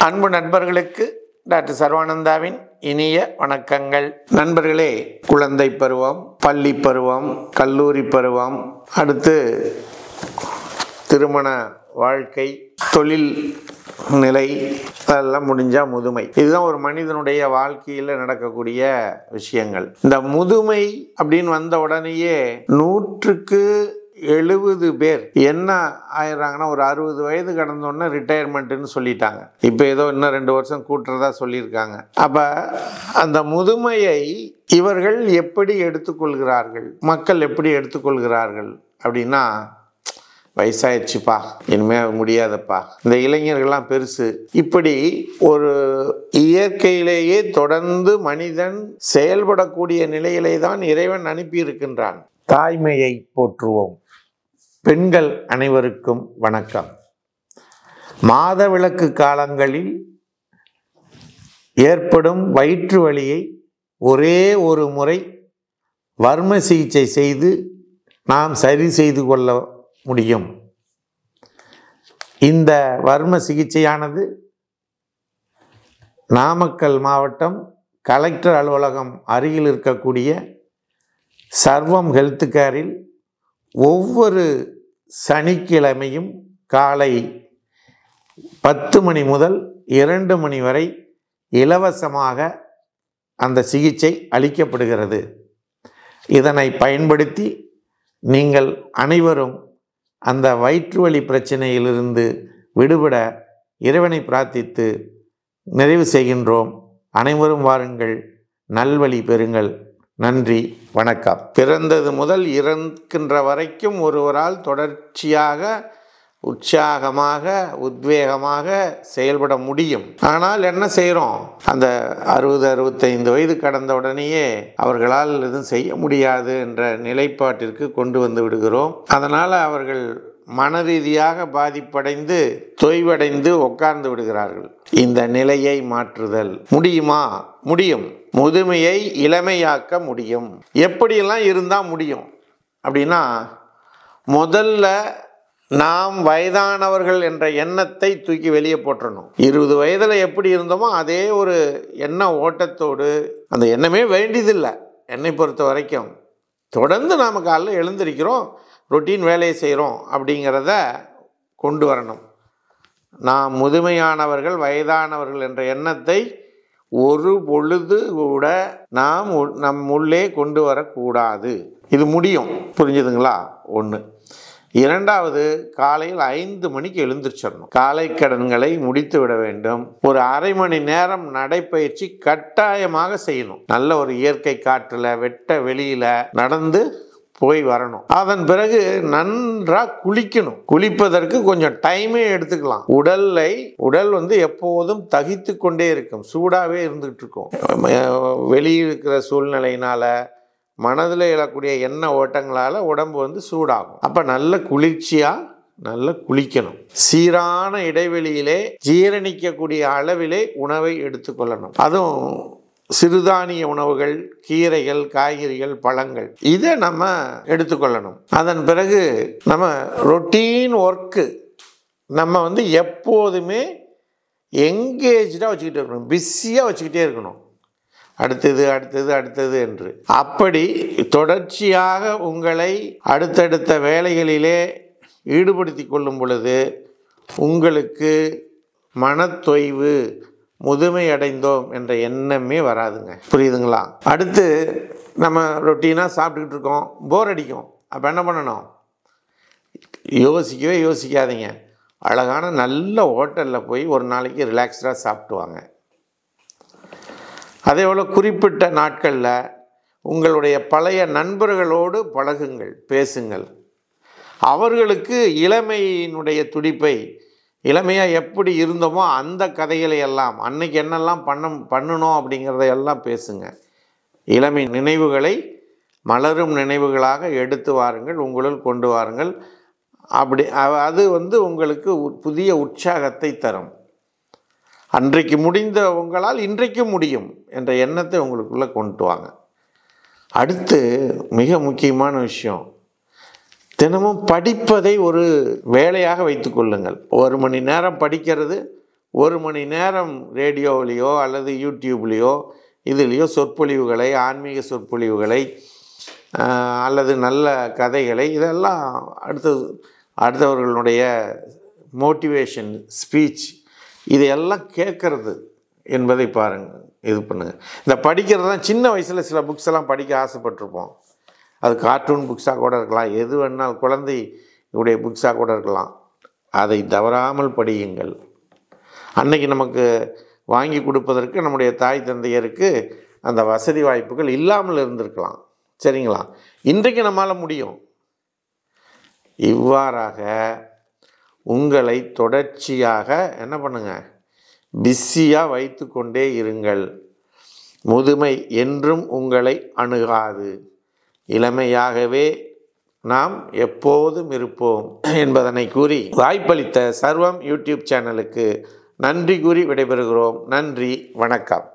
அன்பு நண்பர்களுக்கு டாக்டர் சர்வானந்தாவின் இனிய வணக்கங்கள். நண்பர்களே, குழந்தை பருவம், பள்ளி பருவம், கல்லூரி பருவம், அடுத்து திருமண வாழ்க்கை, தொழில் நிலை, அதெல்லாம் முடிஞ்சால் முதுமை. இதுதான் ஒரு மனிதனுடைய வாழ்க்கையில் நடக்கக்கூடிய விஷயங்கள். இந்த முதுமை அப்படின்னு வந்த உடனேயே 170 பேர் என்ன ஆயிடுறாங்கன்னா, ஒரு 60 வயது கடந்தோடனே ரிட்டையர்மெண்ட்டுன்னு சொல்லிட்டாங்க. இப்போ ஏதோ இன்னும் 2 வருஷம் கூட்டுறதா சொல்லியிருக்காங்க. அப்போ அந்த முதுமையை இவர்கள் எப்படி எடுத்துக்கொள்கிறார்கள், மக்கள் எப்படி எடுத்துக்கொள்கிறார்கள் அப்படின்னா, வயசாயிடுச்சுப்பா, இனிமே முடியாதப்பா, இந்த இளைஞர்கள்லாம் பெருசு, இப்படி ஒரு இயற்கையிலேயே தொடர்ந்து மனிதன் செயல்படக்கூடிய நிலையிலே தான் இறைவன் அனுப்பியிருக்கின்றான். தாய்மையை போற்றுவோம். பெண்கள் அனைவருக்கும் வணக்கம். மாதவிலக்கு காலங்களில் ஏற்படும் வயிற்று வலியை ஒரே ஒரு முறை வர்ம சிகிச்சை செய்து நாம் சரி செய்து கொள்ள முடியும். இந்த வர்ம சிகிச்சையானது நாமக்கல் மாவட்டம் கலெக்டர் அலுவலகம் அருகில் இருக்கக்கூடிய சர்வம் ஹெல்த் கேரில் ஒவ்வொரு சனிக்கிழமையும் காலை 10 மணி முதல் 2 மணி வரை இலவசமாக அந்த சிகிச்சை அளிக்கப்படுகிறது. இதனை பயன்படுத்தி நீங்கள் அனைவரும் அந்த வயிற்றுவலி பிரச்சனையிலிருந்து விடுபட இறைவனை பிரார்த்தித்து நிறைவு செய்கின்றோம். அனைவரும் வாருங்கள், நல்வழி பெறுங்கள். நன்றி, வணக்கம். பிறந்தது முதல் இறக்கின்ற வரைக்கும் ஒருவரால் தொடர்ச்சியாக உற்சாகமாக உத்வேகமாக செயல்பட முடியும். ஆனால் என்ன செய்கிறோம், அந்த 60-65 வயது கடந்த உடனேயே அவர்களால் எதுவும் செய்ய முடியாது என்ற நிலைப்பாட்டிற்கு கொண்டு வந்து விடுகிறோம். அதனால் அவர்கள் மன ரீதியாக பாதிப்படைந்து தொய்வடைந்து உட்கார்ந்து விடுகிறார்கள். இந்த நிலையை மாற்றுதல் முடியுமா? முடியும். முதுமையை இளமையாக்க முடியும். எப்படியெல்லாம் இருந்தால் முடியும் அப்படின்னா, முதல்ல நாம் வயதானவர்கள் என்ற எண்ணத்தை தூக்கி வெளியே போட்டுறணும். 20 வயதில் எப்படி இருந்தோமோ அதே ஒரு எண்ண ஓட்டத்தோடு, அந்த எண்ணமே வேண்டியதில்லை என்னை பொறுத்த வரைக்கும். தொடர்ந்து நாம் காலையில் எழுந்திருக்கிறோம், ரொட்டீன் வேலையை செய்கிறோம் அப்படிங்கிறத கொண்டு வரணும். நாம் முதுமையானவர்கள், வயதானவர்கள் என்ற எண்ணத்தை ஒரு பொழுது கூட நாம் நம் உள்ளே கொண்டு வரக்கூடாது. இது முடியும், புரிஞ்சுதுங்களா? ஒன்று. இரண்டாவது, காலையில் 5 மணிக்கு எழுந்திரிச்சிடணும். காலை கடன்களை முடித்து விட வேண்டும். ஒரு அரை மணி நேரம் நடைப்பயிற்சி கட்டாயமாக செய்யணும். நல்ல ஒரு இயற்கை காற்றுல, வெட்ட வெளியில நடந்து போய் வரணும். அதன் பிறகு நன்றாக குளிக்கணும். குளிப்பதற்கு கொஞ்சம் டைமே எடுத்துக்கலாம். உடல் எப்போதும் தகித்து கொண்டே இருக்கும், சூடாகவே இருந்துகிட்டு இருக்கும். வெளியில் இருக்கிற சூழ்நிலையினால, மனதில் எழக்கூடிய எண்ண ஓட்டங்களால் உடம்பு சூடாகும். அப்போ நல்ல குளிர்ச்சியாக நல்லா குளிக்கணும். சீரான இடைவெளியிலே ஜீரணிக்கக்கூடிய அளவிலே உணவை எடுத்துக்கொள்ளணும். அதுவும் சிறுதானிய உணவுகள், கீரைகள், காய்கறிகள், பழங்கள், இதை நம்ம எடுத்துக்கொள்ளணும். அதன் பிறகு நம்ம ரொட்டீன் ஒர்க்கு நம்ம எப்போதுமே எங்கேஜாக வச்சுக்கிட்டே இருக்கணும், பிஸியாக வச்சுக்கிட்டே இருக்கணும். அடுத்தது அடுத்தது அடுத்தது என்று அப்படி தொடர்ச்சியாக உங்களை அடுத்தடுத்த வேலைகளிலே ஈடுபடுத்தி கொள்ளும் பொழுது உங்களுக்கு மனத்தொய்வு, முதுமை அடைந்தோம் என்ற எண்ணமே வராதுங்க. புரியுதுங்களா? அடுத்து நம்ம ரொட்டீனாக சாப்பிட்டுக்கிட்டு இருக்கோம், போர் அடிக்கும். அப்போ என்ன பண்ணணும்? யோசிக்கவே யோசிக்காதீங்க. அழகான நல்ல ஹோட்டலில் போய் ஒரு நாளைக்கு ரிலாக்ஸ்டாக சாப்பிட்டு வாங்க. அதே போல் குறிப்பிட்ட நாட்களில் உங்களுடைய பழைய நண்பர்களோடு பழகுங்கள், பேசுங்கள். அவர்களுக்கு இளமையினுடைய துடிப்பை, இளமையாக எப்படி இருந்தோமோ அந்த கதைகளை எல்லாம், அன்னைக்கு என்னெல்லாம் பண்ணணும் அப்படிங்கிறதையெல்லாம் பேசுங்க. இளமை நினைவுகளை மலரும் நினைவுகளாக எடுத்து வாருங்கள், உங்களுள் கொண்டு வாருங்கள். அப்படி அது உங்களுக்கு புதிய உற்சாகத்தை தரும். அன்றைக்கு முடிந்த உங்களால் இன்றைக்கும் முடியும் என்ற எண்ணத்தை உங்களுக்குள்ளே கொண்டு வாங்க. அடுத்து மிக முக்கியமான விஷயம், தினமும் படிப்பதை ஒரு வேலையாக வைத்து கொள்ளுங்கள். 1 மணி நேரம் படிக்கிறது, 1 மணி நேரம் ரேடியோவிலேயோ அல்லது யூடியூப்லேயோ இதுலேயோ சொற்பொழிவுகளை, ஆன்மீக சொற்பொழிவுகளை அல்லது நல்ல கதைகளை இதெல்லாம் அடுத்தவர்களுடைய மோட்டிவேஷன் ஸ்பீச் இதையெல்லாம் கேட்கறது என்பதை பாருங்கள், இது பண்ணுங்கள். இந்த படிக்கிறது தான் சின்ன வயசில் சில புக்ஸ் எல்லாம் படிக்க ஆசைப்பட்டிருப்போம். அது கார்ட்டூன் புக்ஸாக கூட இருக்கலாம், எது வேணாலும் குழந்தையுடைய புக்ஸாக கூட இருக்கலாம். அதை தவறாமல் படியுங்கள். அன்னைக்கு நமக்கு வாங்கி கொடுப்பதற்கு நம்முடைய தாய் தந்தையருக்கு அந்த வசதி வாய்ப்புகள் இல்லாமல் இருந்திருக்கலாம். சரிங்களா? இன்றைக்கு நம்மால் முடியும். இவ்வாறாக உங்களை தொடர்ச்சியாக என்ன பண்ணுங்க, பிஸியாக வைத்து கொண்டே இருங்கள். முதுமை என்றும் உங்களை அணுகாது. இளமையாகவே நாம் எப்போதும் இருப்போம் என்பதனை கூறி வாய்ப்பளித்த சர்வம் யூடியூப் சேனலுக்கு நன்றி கூறி விடைபெறுகிறோம். நன்றி, வணக்கம்.